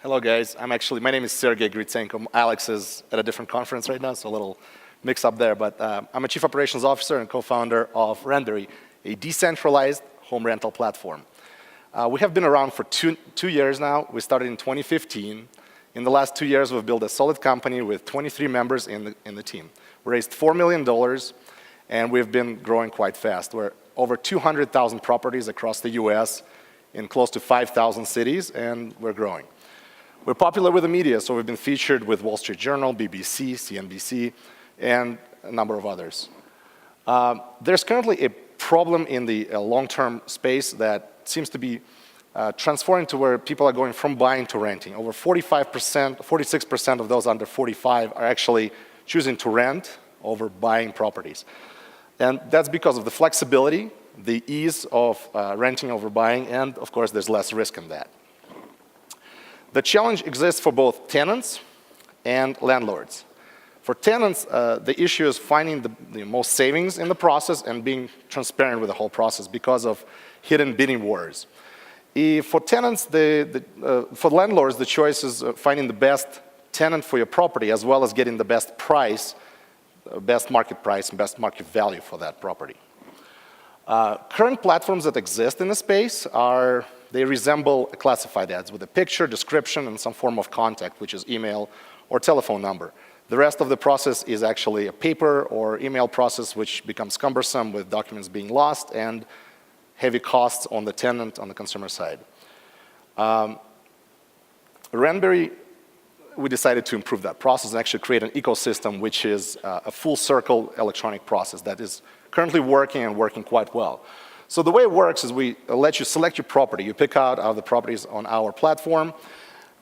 Hello, guys. My name is Serge Gritsenko. Alex is at a different conference right now, so a little mix up there. But I'm a Chief Operations Officer and co-founder of Rentberry, a decentralized home rental platform. We have been around for two years now. We started in 2015. In the last 2 years, we've built a solid company with 23 members in the team. We raised $4 million, and we've been growing quite fast. We're over 200,000 properties across the US in close to 5,000 cities, and we're growing. We're popular with the media, so we've been featured with Wall Street Journal, BBC, CNBC, and a number of others. There's currently a problem in the long-term space that seems to be transforming to where people are going from buying to renting. Over 45%, 46% of those under 45 are actually choosing to rent over buying properties. And that's because of the flexibility, the ease of renting over buying, and of course, there's less risk in that. The challenge exists for both tenants and landlords. For tenants, the issue is finding the most savings in the process and being transparent with the whole process because of hidden bidding wars. For tenants, for landlords, the choice is finding the best tenant for your property as well as getting the best price, best market price, and best market value for that property. Current platforms that exist in the space they resemble classified ads with a picture, description, and some form of contact, which is email or telephone number. The rest of the process is actually a paper or email process, which becomes cumbersome with documents being lost and heavy costs on the tenant, on the consumer side. Rentberry, we decided to improve that process and actually create an ecosystem which is a full circle electronic process that is currently working and working quite well. So the way it works is we let you select your property. You pick out the properties on our platform.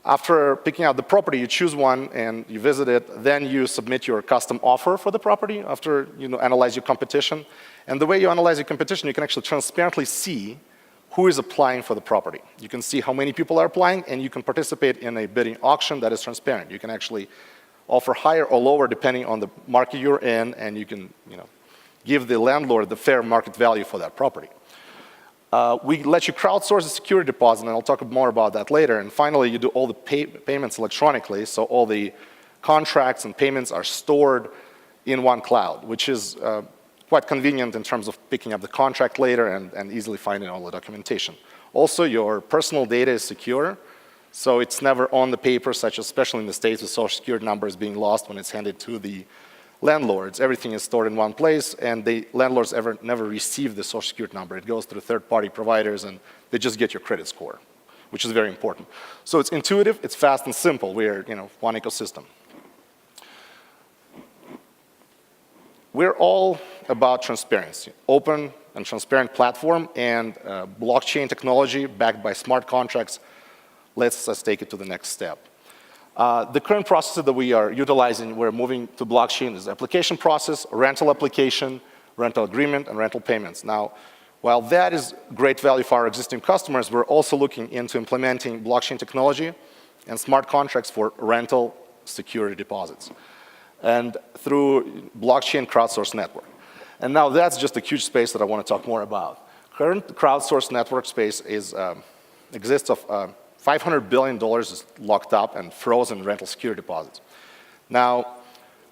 After picking out the property, you choose one and you visit it. Then you submit your custom offer for the property after you analyze your competition. And the way you analyze your competition, you can actually transparently see who is applying for the property. You can see how many people are applying, and you can participate in a bidding auction that is transparent. You can actually offer higher or lower depending on the market you're in, and you can give the landlord the fair market value for that property. We let you crowdsource a security deposit, and I'll talk more about that later. And finally, you do all the payments electronically, so all the contracts and payments are stored in one cloud, which is quite convenient in terms of picking up the contract later and easily finding all the documentation. Also, your personal data is secure, so it's never on the paper, such as especially in the States, the social security number is being lost when it's handed to the landlords. Everything is stored in one place, and the landlords never receive the social security number. It goes through third-party providers, and they just get your credit score, which is very important. So it's intuitive, it's fast and simple. We're one ecosystem. We're all about transparency, open and transparent platform, and blockchain technology backed by smart contracts lets us take it to the next step. The current process that we are utilizing, we're moving to blockchain, is application process, rental application, rental agreement, and rental payments. Now, while that is great value for our existing customers, we're also looking into implementing blockchain technology and smart contracts for rental security deposits and through blockchain crowdsourced network. And now that's just a huge space that I want to talk more about. Current crowdsourced network space exists of $500 billion is locked up and frozen rental security deposits. Now,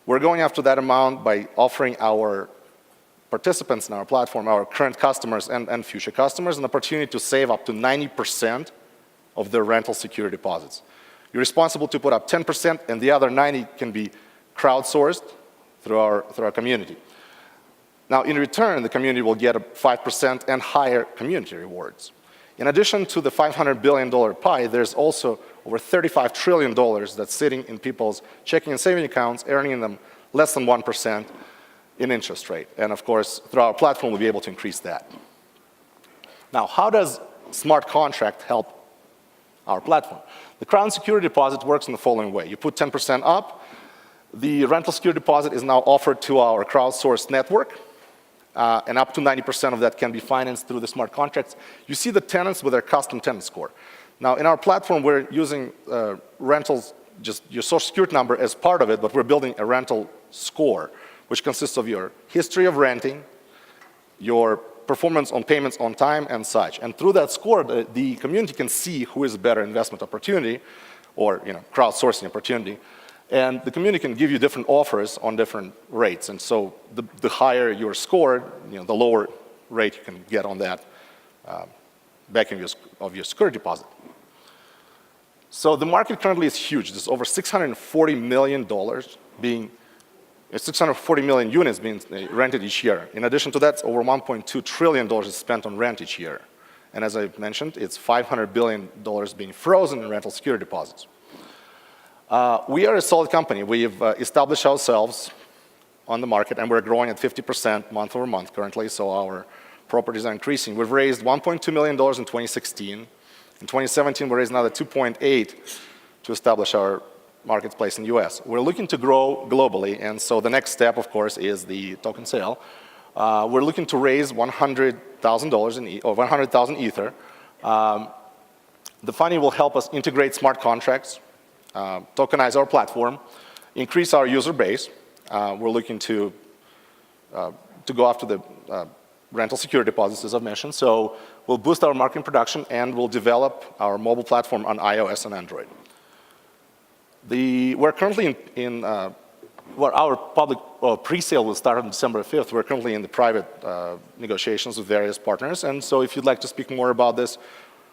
we're going after that amount by offering our participants in our platform, our current customers and future customers, an opportunity to save up to 90% of their rental security deposits. You're responsible to put up 10%, and the other 90% can be crowdsourced through our community. Now, in return, the community will get a 5% and higher community rewards. In addition to the $500 billion pie, there's also over $35 trillion that's sitting in people's checking and saving accounts, earning them less than 1% in interest rate. And of course, through our platform, we'll be able to increase that. Now, how does smart contract help our platform? The Crown Security Deposit works in the following way. You put 10% up. The rental security deposit is now offered to our crowdsourced network. And up to 90% of that can be financed through the smart contracts. You see the tenants with their custom tenant score. Now, in our platform, we're using rentals, just your social security number as part of it, but we're building a rental score, which consists of your history of renting, your performance on payments on time, and such. And through that score, the community can see who is a better investment opportunity, or crowdsourcing opportunity. And the community can give you different offers on different rates. And so the higher your score, the lower rate you can get on that backing of your security deposit. So the market currently is huge. There's over $640 million being 640 million units being rented each year. In addition to that, over $1.2 trillion is spent on rent each year. And as I mentioned, it's $500 billion being frozen in rental security deposits. We are a solid company. We've established ourselves on the market, and we're growing at 50% month over month currently, so our properties are increasing. We've raised $1.2 million in 2016. In 2017, we raised another 2.8 to establish our marketplace in the US. We're looking to grow globally, and so the next step, of course, is the token sale. We're looking to raise $100,000 or 100,000 Ether. The funding will help us integrate smart contracts, tokenize our platform, increase our user base. We're looking to go after the rental security deposits, as I've mentioned. So we'll boost our marketing production, and we'll develop our mobile platform on iOS and Android. We're currently our public pre-sale will start on December 5th. We're currently in the private negotiations with various partners. And so if you'd like to speak more about this,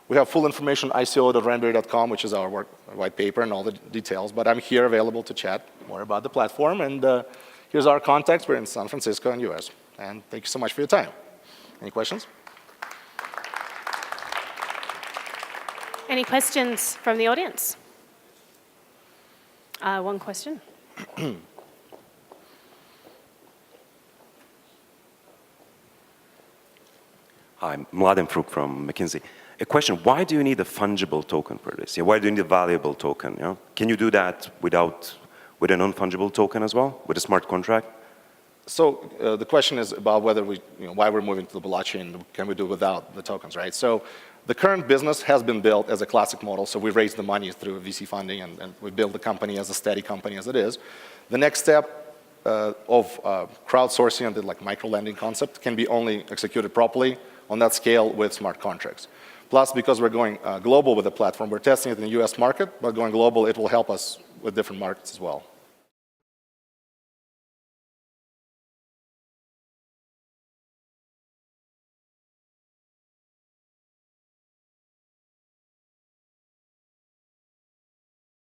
we have full information on ico.rentberry.com, which is our white paper and all the details. But I'm here available to chat more about the platform. And here's our contacts. We're in San Francisco and US. And thank you so much for your time. Any questions? Any questions from the audience? One question. Hi, Mladen Fruk from McKinsey. A question, why do you need a fungible token for this? Why do you need a valuable token? Can you do that with a non-fungible token as well, with a smart contract? So the question is about whether why we're moving to the blockchain, can we do without the tokens, right? So the current business has been built as a classic model, so we raised the money through VC funding, and we built the company as a steady company as it is. The next step of crowdsourcing and the micro-lending concept can be only executed properly on that scale with smart contracts. Plus, because we're going global with the platform, we're testing it in the US market, but going global, it will help us with different markets as well.